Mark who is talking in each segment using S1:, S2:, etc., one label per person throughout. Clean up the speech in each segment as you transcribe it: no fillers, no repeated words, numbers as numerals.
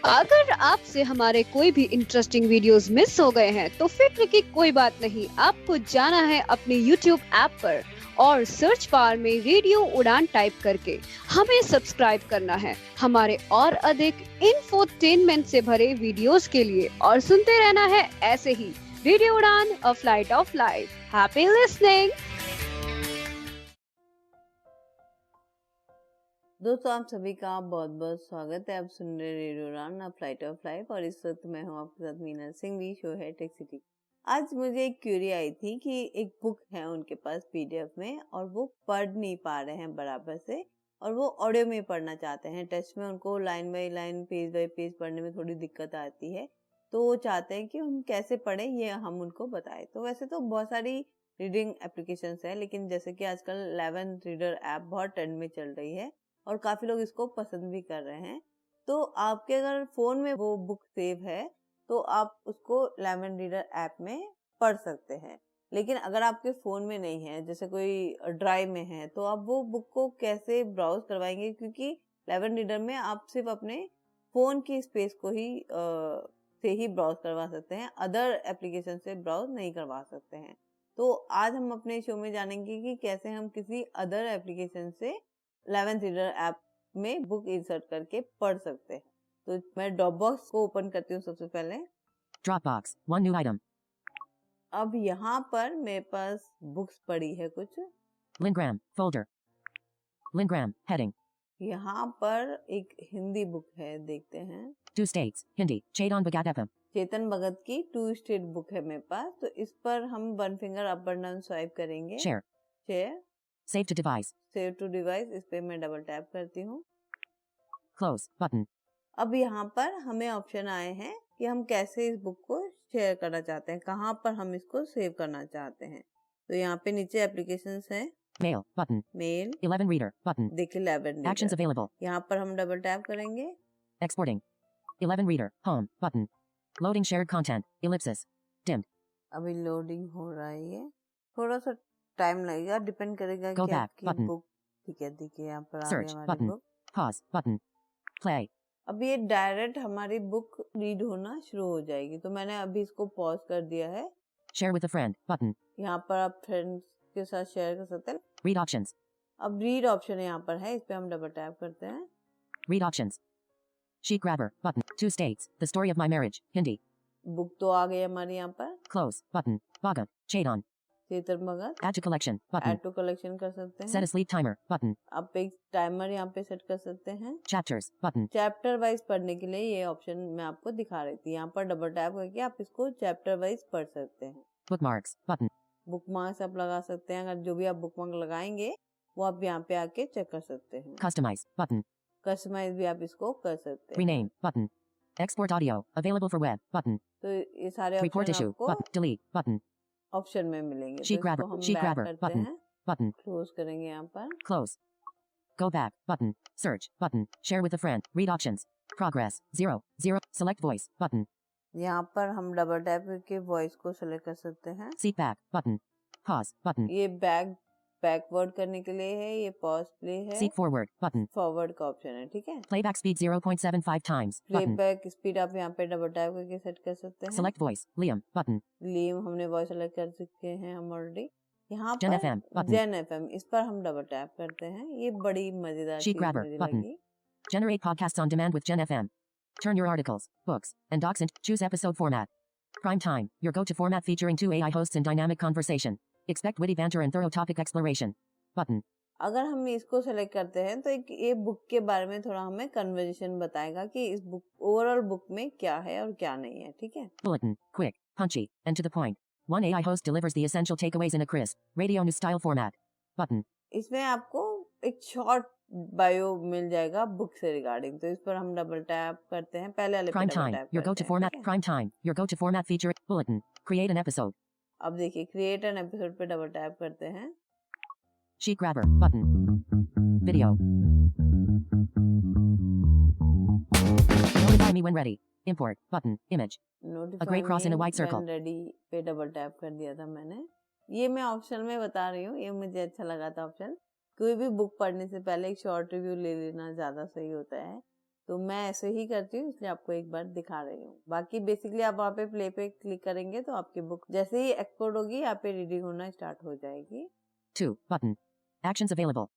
S1: अगर आपसे हमारे कोई भी इंटरेस्टिंग वीडियोस मिस हो गए हैं तो फिक्र की कोई बात नहीं। आपको जाना है अपने YouTube ऐप पर और सर्च बार में रेडियो उड़ान टाइप करके हमें सब्सक्राइब करना है हमारे और अधिक इंफोटेनमेंट से भरे वीडियोस के लिए, और सुनते रहना है ऐसे ही रेडियो उड़ान, a flight of life. Happy listening.
S2: दोस्तों, आप सभी का बहुत बहुत स्वागत है। आप सुन रहे रेडियो उड़ान, अ फ्लाइट ऑफ लाइफ, और इस वक्त मैं हूँ आपके साथ मीना सिंह। भी शो है टेक सिटी। आज मुझे एक क्यूरी आई थी कि एक बुक है उनके पास पीडीएफ में, और वो पढ़ नहीं पा रहे हैं बराबर से, और वो ऑडियो में पढ़ना चाहते हैं। टेक्स्ट में उनको line by line, page bye page पढ़ने में थोड़ी दिक्कत आती है, तो वो चाहते हैं कि हम कैसे पढ़ें ये हम उनको बताएं। तो वैसे तो बहुत सारी रीडिंग एप्लीकेशंस है, लेकिन जैसे कि आजकल 11 रीडर ऐप बहुत ट्रेंड में चल रही है और काफी लोग इसको पसंद भी कर रहे हैं। तो आपके अगर फोन में वो बुक सेव है तो आप उसको लेमन रीडर ऐप में पढ़ सकते हैं। लेकिन अगर आपके फोन में नहीं है, जैसे कोई ड्राइव में है, तो आप वो बुक को कैसे ब्राउज करवाएंगे? क्योंकि लेमन रीडर में आप सिर्फ अपने फोन की स्पेस को ही से ही ब्राउज करवा सकते हैं, अदर एप्लीकेशन से ब्राउज नहीं करवा सकते हैं। तो आज हम अपने शो में जानेंगे कि कैसे हम किसी अदर एप्लीकेशन से 11 रीडर ऐप में बुक इंसर्ट करके पढ़ सकते हैं। तो मैं ड्रॉप बॉक्स को ओपन करती हूँ सबसे पहले।
S3: Dropbox, one new item.
S2: अब यहाँ पर मेरे पास बुक्स पड़ी है कुछ।
S3: Lingram, folder. Lingram, heading.
S2: यहाँ पर एक हिंदी बुक है, देखते हैं।
S3: 2 states, Hindi, Chetan Bhagat FM.
S2: Chetan Bhagat की 2 स्टेट बुक है मेरे पास। तो इस पर हम वन फिंगर अप और डाउन स्वाइप करेंगे।
S3: Share,
S2: share,
S3: save to device,
S2: save to device, इस पे मैं डबल टैप करती हूँ।
S3: close, button.
S2: अब यहाँ पर हमें ऑप्शन आए हैं कि हम कैसे इस बुक को शेयर करना चाहते हैं, कहाँ पर हम इसको सेव करना चाहते हैं। तो यहाँ पे नीचे एप्लीकेशंस हैं।
S3: Mail, button.
S2: Mail,
S3: 11 reader, button.
S2: देखिए 11
S3: Actions
S2: रीडर,
S3: available.
S2: यहाँ पर हम डबल टैप करेंगे।
S3: Exporting. 11 reader, home, button. Loading shared content, ellipsis. Dimmed.
S2: अभी लोडिंग हो रहा है, ये थोड़ा सा टाइम लगेगा, डिपेंड करेगा
S3: Go
S2: कि
S3: back,
S2: आपकी
S3: button.
S2: बुक। ठीक है, देखिए यहाँ पर आ गई
S3: Search,
S2: हमारी
S3: button.
S2: Book.
S3: Pause, button. Play.
S2: अब ये डायरेक्ट हमारी बुक रीड होना शुरू हो जाएगी। तो मैंने अभी इसको पॉज कर दिया है।
S3: Share with a friend, button.
S2: यहाँ पर आप फ्रेंड्स के साथ शेयर कर सकते हैं।
S3: Read options.
S2: अब रीड ऑप्शन यहाँ पर है, इस पे हम डबल टैप करते हैं।
S3: Read options. Sheet grabber, button. 2 states, the story of my marriage, Hindi.
S2: Book तो आ गई हमारी यहाँ पर।
S3: Close, button. Bhagat, Chetan.
S2: Chetan Bhagat,
S3: Add to collection, button.
S2: Add to collection कर सकते
S3: Set
S2: हैं।
S3: a sleep timer, button.
S2: आप एक टाइमर यहाँ पे सेट कर सकते हैं।
S3: Chapters, button.
S2: चैप्टर वाइज पढ़ने के लिए ये ऑप्शन मैं आपको दिखा रही थी। यहाँ पर डबल टैप करके आप इसको चैप्टर वाइज पढ़ सकते हैं।
S3: Bookmarks, button.
S2: बुकमार्क्स आप लगा सकते हैं। अगर जो भी आप बुकमार्क लगाएंगे वो आप यहाँ पे आके चेक कर सकते हैं।
S3: Customize, button.
S2: कस्टमाइज भी आप इसको कर सकते हैं।
S3: Rename, button. Export audio, available for web, button.
S2: तो ये सारे
S3: Report
S2: ऑप्शन
S3: issue,
S2: आपको
S3: button. Delete, button.
S2: ऑप्शन में मिलेंगे। तो
S3: Sheet grabber,
S2: इसको हम
S3: sheet
S2: बैक
S3: grabber,
S2: करते
S3: button.
S2: हैं,
S3: Button.
S2: क्लोज करेंगे यहाँ पर।
S3: Close. Go back, button. Search, button. Share with a friend. Read options. Progress, 0, 0. Select voice, button.
S2: यहाँ पर हम डबल टैप करके वॉइस को सेलेक्ट कर सकते हैं।
S3: Seat back, button. Pause, button.
S2: ये बैकवर्ड करने के लिए है, ये पॉज प्ले है,
S3: Seat forward, button.
S2: फॉरवर्ड का ऑप्शन है। ठीक है,
S3: Playback speed 0.75 times, button.
S2: Playback speed आप यहाँ पे डबल टैप करके सेट कर सकते हैं।
S3: Select voice, Liam, button.
S2: लीम हमने वॉइस सेलेक्ट कर चुके हैं हम ऑलरेडी। यहाँ
S3: Gen
S2: पर
S3: FM, button.
S2: जेन एफएम, इस पर हम डबल टैप करते हैं। ये बड़ी मजेदार
S3: Sheet
S2: चीज
S3: grabber,
S2: मुझे
S3: button.
S2: लगी।
S3: Generate podcasts on demand with Gen FM. Turn your articles, books, and docs into choose episode format. Prime time, your go-to format featuring 2 AI hosts in dynamic conversation. Expect witty banter and thorough topic exploration. Button.
S2: अगर हम इसको select करते हैं तो एक ये book के बारे में थोड़ा हमें कन्वर्सेशन बताएगा कि इस बुक, ओवरऑल बुक में क्या है और क्या नहीं है। ठीक है,
S3: Bulletin, quick, punchy, and to the point. One AI host delivers the essential takeaways in a crisp, radio news style format. Button.
S2: इसमें आपको एक शॉर्ट बायो मिल जाएगा बुक से रिगार्डिंग। तो इस पर हम डबल टैप करते हैं, पहले वाले पे
S3: Prime
S2: double
S3: time,
S2: tap
S3: your
S2: करते
S3: go-to
S2: हैं।
S3: format.
S2: ठीक है?
S3: Prime time, your go-to format feature. Bulletin. Create an episode.
S2: अब देखिए, क्रिएट एन एपिसोड पे डबल टैप करते हैं।
S3: Sheet grabber, button. Video. Notify me when ready. Import, button, image. A gray cross in a white circle.
S2: Ready पे double tap कर दिया था मैंने। ये मैं ऑप्शन में बता रही हूँ, ये मुझे अच्छा लगा था ऑप्शन। कोई भी बुक पढ़ने से पहले एक शॉर्ट रिव्यू ले लेना ज्यादा सही होता है। तो मैं ऐसे ही करती हूँ, इसलिए आपको एक बार दिखा रही हूँ। बाकी बेसिकली आप वहाँ पे प्ले पे क्लिक करेंगे तो आपकी बुक जैसे ही एक्सपोर्ट होगी यहाँ पे रीडिंग होना स्टार्ट हो जाएगी।
S3: 2 button. Actions available.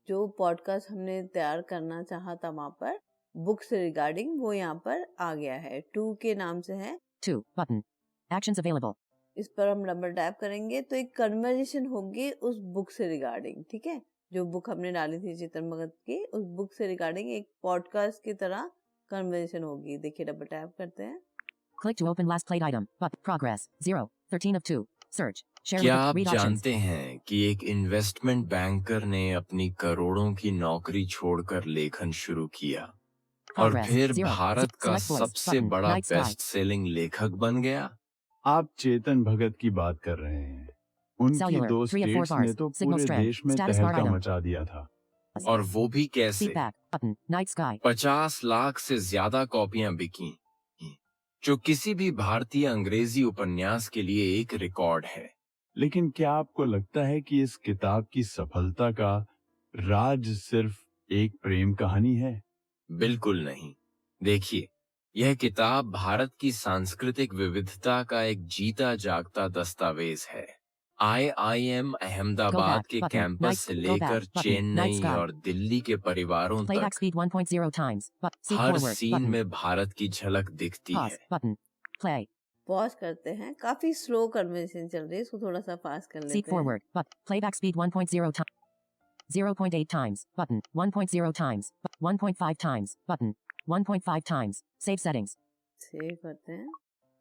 S2: जो पॉडकास्ट हमने तैयार करना चाहा था वहाँ पर बुक से रिगार्डिंग, वो यहाँ पर आ गया है, 2 के नाम से है।
S3: 2 button. Actions available.
S2: इस पर हम डबल टैप करेंगे तो एक कन्वर्सेशन होगी उस बुक से रिगार्डिंग, ठीक है। जो बुक हमने डाली थी चेतन भगत की, उस बुक से रिगार्डिंग एक पॉडकास्ट की तरह कन्वर्सेशन होगी। देखिए डबल टैप करते हैं।
S3: Click to open last played item. But progress 0 13 of 2. Search. Share
S4: क्या
S3: with
S4: आप
S3: read options.
S4: जानते हैं कि एक इन्वेस्टमेंट बैंकर ने अपनी करोड़ों की नौकरी छोड़कर लेखन शुरू किया और
S3: Progress
S4: फिर
S3: 0.
S4: भारत का
S3: Select voice
S4: सबसे
S3: button.
S4: बड़ा
S3: Night sky.
S4: बेस्ट सेलिंग लेखक बन गया?
S5: आप चेतन भगत की बात कर रहे हैं। उनकी
S3: Cellular,
S5: 2
S3: 3 of 4
S5: स्टेट्स ने
S3: bars.
S5: तो
S3: Signal
S5: पूरे
S3: strength.
S5: देश में
S3: Status bar
S5: तहलका
S3: item.
S5: मचा दिया था।
S4: और वो भी कैसे?
S3: Feedback button. Night sky.
S4: 50 lakh से ज्यादा कॉपियां बिकी, जो किसी भी भारतीय अंग्रेजी उपन्यास के लिए एक रिकॉर्ड है।
S5: लेकिन क्या आपको लगता है कि इस किताब की सफलता का राज सिर्फ एक प्रेम कहानी है?
S4: बिल्कुल नहीं। देखिए, यह किताब भारत की सांस्कृतिक विविधता का एक जीता जागता दस्तावेज है। IIM अहमदाबाद के
S3: button.
S4: कैंपस
S3: Night-
S4: से
S3: go
S4: लेकर
S3: back button.
S4: Chennai
S3: Night sky.
S4: और दिल्ली के परिवारों
S3: Playback
S4: तक
S3: speed 1.0 times. But seat
S4: हर
S3: forward
S4: सीन
S3: button.
S4: में भारत की झलक दिखती
S3: Pause
S4: है।
S3: button. Play.
S2: पॉज करते हैं, काफी स्लो कन्वर्सेशन चल रही है, इसको थोड़ा सा फास्ट कर लेते
S3: Seat
S2: हैं।
S3: forward. But playback speed 1.0 times. 0.8 times. Button. 1.0 times. 1.5 times. Button. 1.5 times. Save settings.
S2: Save करते हैं,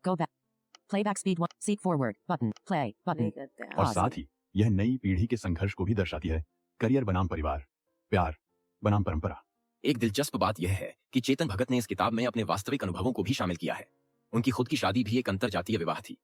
S3: Go back. Playback speed 1. Seat forward. Button. Play.
S2: Play
S3: Button.
S2: करते हैं।
S5: और
S3: Pause.
S5: साथ ही यह नई पीढ़ी के संघर्ष को भी दर्शाती है। करियर बनाम परिवार, प्यार बनाम परंपरा।
S4: एक दिलचस्प बात यह है कि चेतन भगत ने इस किताब में अपने वास्तविक अनुभवों को भी शामिल किया है। उनकी खुद की शादी भी एक अंतरजातीय विवाह थी।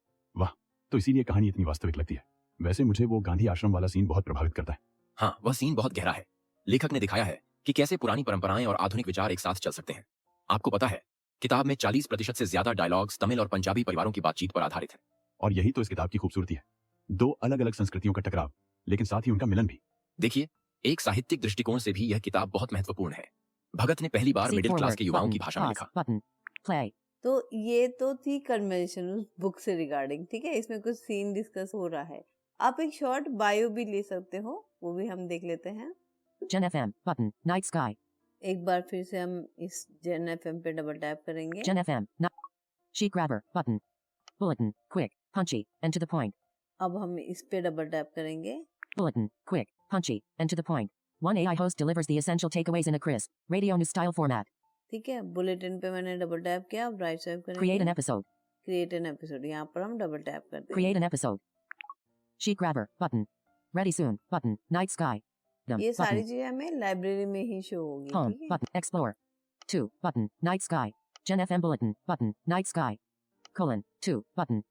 S5: तो इसीलिए कहानी इतनी वास्तविक लगती है। वैसे मुझे वो गांधी आश्रम वाला सीन बहुत प्रभावित करता है।
S4: हाँ, वह सीन बहुत गहरा है। लेखक ने दिखाया है कि कैसे पुरानी परंपराएं और आधुनिक विचार एक साथ चल सकते हैं। आपको पता है, किताब में 40% से ज्यादा डायलॉग्स तमिल और पंजाबी परिवारों की बातचीत पर आधारित है।
S5: और यही तो इस किताब की खूबसूरती है। 2 अलग-अलग संस्कृतियों का टकराव, लेकिन साथ ही उनका मिलन भी।
S4: देखिए, एक साहित्यिक दृष्टिकोण से भी यह किताब बहुत महत्वपूर्ण है। भगत ने पहली बार
S3: Seat
S4: मिडिल क्लास
S3: forward.
S4: के युवाओं
S3: Button.
S4: की भाषा में
S3: Pause.
S4: लिखा।
S3: Button. Play.
S2: तो ये तो थी कन्वर्सेशन उस बुक से रिगार्डिंग, ठीक है। इसमें कुछ सीन डिस्कस हो रहा है। आप एक शॉर्ट बायो भी ले सकते हो, वो भी हम देख लेते हैं।
S3: Gen FM. Button. Night sky.
S2: एक बार फिर से हम इस जेन एफएम पे डबल टैप करेंगे।
S3: Gen FM. Sheet grabber. Button. Bulletin. Quick. Punchy. And to the point.
S2: अब हम इस पे डबल टैप करेंगे।
S3: Bulletin. Quick. Punchy. And to the point. One AI host delivers the essential takeaways in a crisp, radio news style format.
S2: ठीक है, bulletin पे मैंने double tap किया। अब राइट स्वाइप करेंगे।
S3: Create an episode.
S2: Create an episode, यहाँ पर हम डबल टैप करते हैं।
S3: Create an episode. Sheet grabber. Button. Ready soon. Button. Night sky.
S2: ये सारी
S3: Button.
S2: चीजें हमें लाइब्रेरी में ही शो होगी,
S3: Home.
S2: ठीक है।
S3: Button. Explore. 2. Button. Night sky. Gen FM bulletin. Button. Night sky. Colon. 2. Button.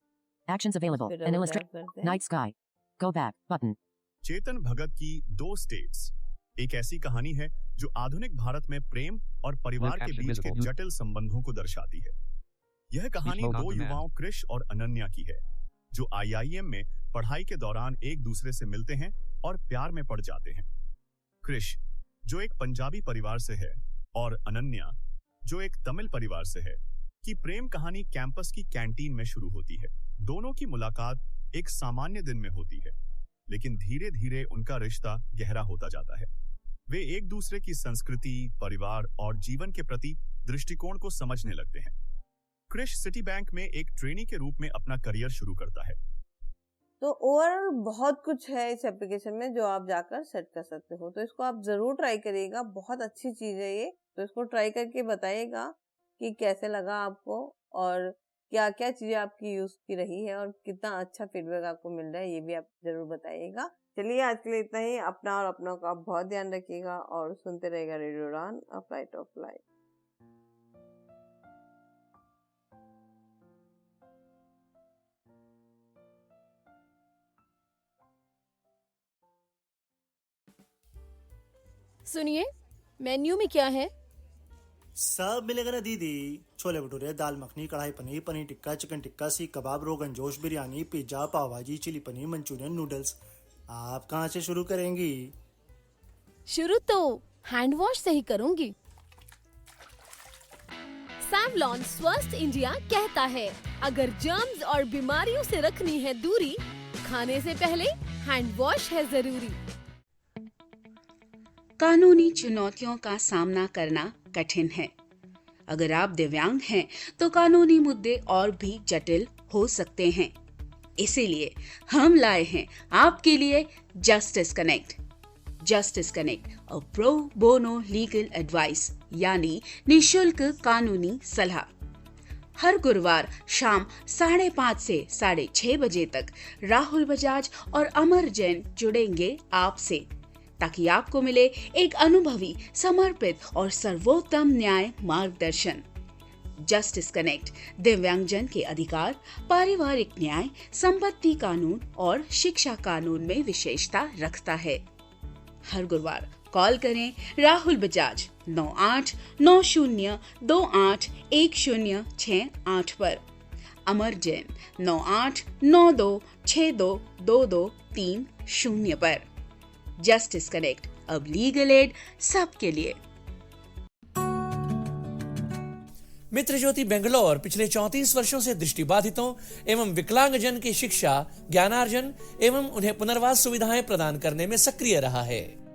S3: Actions available.
S2: फिर
S3: An
S2: डबल
S3: illustrate.
S2: टैप करते हैं।
S3: Night sky. Go back. Button.
S6: Chetan Bhagat की 2 स्टेट्स एक ऐसी कहानी है जो आधुनिक भारत में प्रेम और परिवार के बीच के जटिल संबंधों को दर्शाती है। यह कहानी 2 युवाओं क्रिश और अनन्या की है, जो IIM में पढ़ाई के दौरान एक दूसरे से मिलते हैं और प्यार में पड़ जाते हैं। क्रिश, जो एक पंजाबी परिवार से है, और अनन्या, जो एक तमिल परिवार से है, की प्रेम कहानी कैंपस की कैंटीन में शुरू होती है। दोनों की मुलाकात एक सामान्य दिन में होती है, लेकिन धीरे धीरे उनका रिश्ता गहरा होता जाता है। वे एक दूसरे की संस्कृति, परिवार और जीवन के प्रति दृष्टिकोण को समझने लगते हैं। क्रिश सिटी बैंक में एक ट्रेनी के रूप में अपना करियर शुरू करता है।
S2: तो ओवरऑल बहुत कुछ है इस एप्लीकेशन में जो आप जाकर सेट कर सकते हो, तो इसको आप जरूर ट्राई करिएगा। बहुत अच्छी चीज है ये, तो इसको ट्राई करके बताइएगा कि कैसे लगा आपको और क्या क्या चीजें आपकी यूज की रही है और कितना अच्छा फीडबैक आपको मिल रहा है, ये भी आप जरूर बताइएगा। चलिए आज के लिए इतना ही। अपना और अपनों का बहुत ध्यान रखिएगा और सुनते रहेगा रेडियो उड़ान, अ फ्लाइट ऑफ लाइफ।
S7: सुनिए, मेन्यू में क्या है?
S8: सब मिलेगा ना दीदी। छोले भटूरे, दाल मखनी, कढ़ाई पनीर, पनीर टिक्का, चिकन टिक्का, सीख कबाब, रोगन जोश, बिरयानी, पिज्जा, पाव भाजी, चिली पनीर, मंचूरियन, नूडल्स। आप कहाँ से शुरू करेंगी?
S7: शुरू तो हैंड वॉश से ही करूंगी। सैवलॉन स्वस्थ इंडिया कहता है, अगर जर्म्स और बीमारियों से रखनी है दूरी, खाने से पहले हैंड वॉश है जरूरी।
S9: कानूनी चुनौतियों का सामना करना कठिन है। अगर आप दिव्यांग हैं तो कानूनी मुद्दे और भी जटिल हो सकते हैं। इसीलिए हम लाए हैं आपके लिए justice connect. Justice connect, a pro bono legal advice, यानी निशुल्क कानूनी सलाह। हर गुरुवार शाम 5:30 से 6:30 बजे तक राहुल बजाज और अमर जैन जुड़ेंगे आपसे, ताकि आपको मिले एक अनुभवी, समर्पित और सर्वोत्तम न्याय मार्गदर्शन। जस्टिस कनेक्ट दिव्यांगजन के अधिकार, पारिवारिक न्याय, संपत्ति कानून और शिक्षा कानून में विशेषता रखता है। हर गुरुवार कॉल करें राहुल बजाज 9890281068 पर, अमर जैन 9892622230 पर। जस्टिस कनेक्ट, अब लीगल एड सबके लिए।
S10: मित्र ज्योति बेंगलोर पिछले 34 वर्षों से दृष्टिबाधितों एवं विकलांगजन की शिक्षा, ज्ञानार्जन एवं उन्हें पुनर्वास सुविधाएं प्रदान करने में सक्रिय रहा है।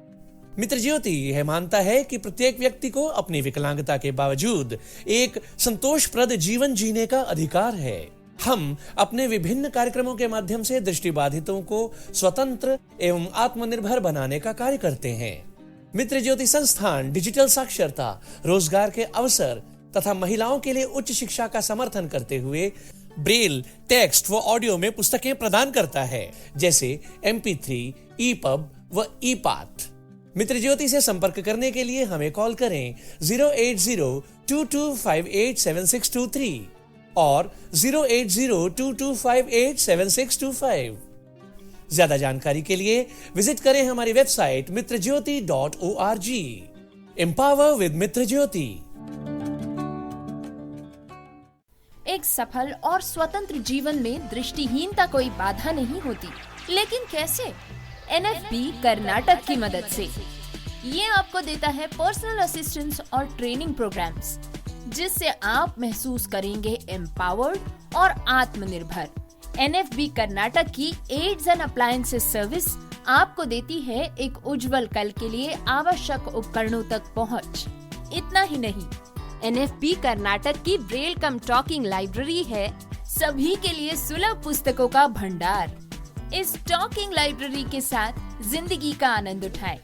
S10: मित्र ज्योति यह मानता है कि प्रत्येक व्यक्ति को अपनी विकलांगता के बावजूद एक संतोषप्रद जीवन जीने का अधिकार है। हम अपने विभिन्न कार्यक्रमों के माध्यम से दृष्टिबाधितों को स्वतंत्र एवं आत्मनिर्भर बनाने का कार्य करते हैं। मित्र ज्योति संस्थान डिजिटल साक्षरता, रोजगार के अवसर तथा महिलाओं के लिए उच्च शिक्षा का समर्थन करते हुए ब्रेल, टेक्स्ट व ऑडियो में पुस्तकें प्रदान करता है, जैसे MP3, EPUB व EPAT। मित्र ज्योति से संपर्क करने के लिए हमें कॉल करें 08022587623 और 08022587625। ज्यादा जानकारी के लिए विजिट करें हमारी वेबसाइट mitrajyoti.org। एम्पावर विद मित्र ज्योति।
S11: एक सफल और स्वतंत्र जीवन में दृष्टिहीनता कोई बाधा नहीं होती, लेकिन कैसे? NFB कर्नाटक की मदद से। ये आपको देता है पर्सनल असिस्टेंस और ट्रेनिंग प्रोग्राम्स, जिससे आप महसूस करेंगे एम्पावर्ड और आत्मनिर्भर। NFB कर्नाटक की एड्स एंड अप्लायंसेस सर्विस आपको देती है एक उज्जवल कल के लिए आवश्यक उपकरणों तक पहुंच। इतना ही नहीं, NFB कर्नाटक की ब्रेल कम टॉकिंग लाइब्रेरी है सभी के लिए सुलभ पुस्तकों का भंडार। इस टॉकिंग लाइब्रेरी के साथ जिंदगी का आनंद उठाएं।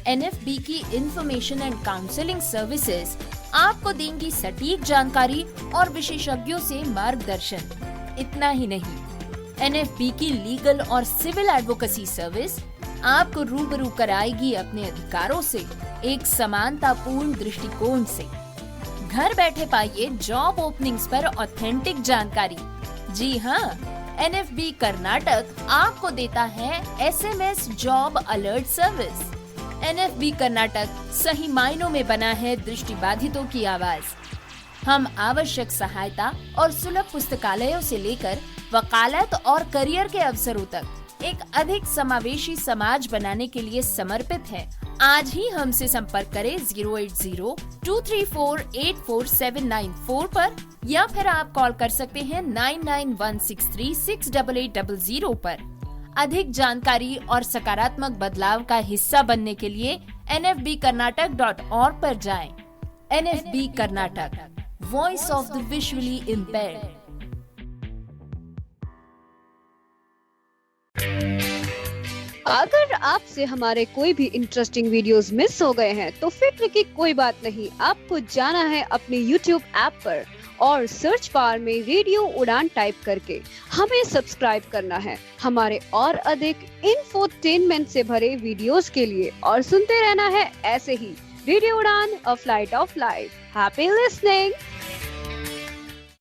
S11: NFB की इंफॉर्मेशन एंड काउंसलिंग सर्विसेज आपको देंगी सटीक जानकारी और विशेषज्ञों से मार्गदर्शन। इतना ही नहीं, NFB की लीगल और सिविल एडवोकेसी सर्विस आपको रूबरू कराएगी अपने अधिकारों से एक समानतापूर्ण दृष्टिकोण से। घर बैठे पाइए जॉब ओपनिंग्स पर ऑथेंटिक जानकारी। जी हाँ, NFB कर्नाटक आपको देता है SMS job alert service. NFB Karnataka सही मायनों में बना है दृष्टिबाधितों की आवाज। हम आवश्यक सहायता और सुलभ पुस्तकालयों से लेकर वकालत और करियर के अवसरों तक एक अधिक समावेशी समाज बनाने के लिए समर्पित है। आज ही हमसे संपर्क करें 08023484794 पर, या फिर आप कॉल कर सकते हैं 9916368800 पर। अधिक जानकारी और सकारात्मक बदलाव का हिस्सा बनने के लिए nfbkarnatak.org पर जाएं। NFB Karnataka, voice of the visually impaired.
S1: अगर आपसे हमारे कोई भी इंटरेस्टिंग वीडियोस मिस हो गए हैं तो फिक्र की कोई बात नहीं। आपको जाना है अपने YouTube ऐप पर और सर्च बार में रेडियो उड़ान टाइप करके हमें सब्सक्राइब करना है हमारे और अधिक इंफोटेनमेंट से भरे वीडियोस के लिए, और सुनते रहना है ऐसे ही रेडियो उड़ान, a flight of life. Happy listening.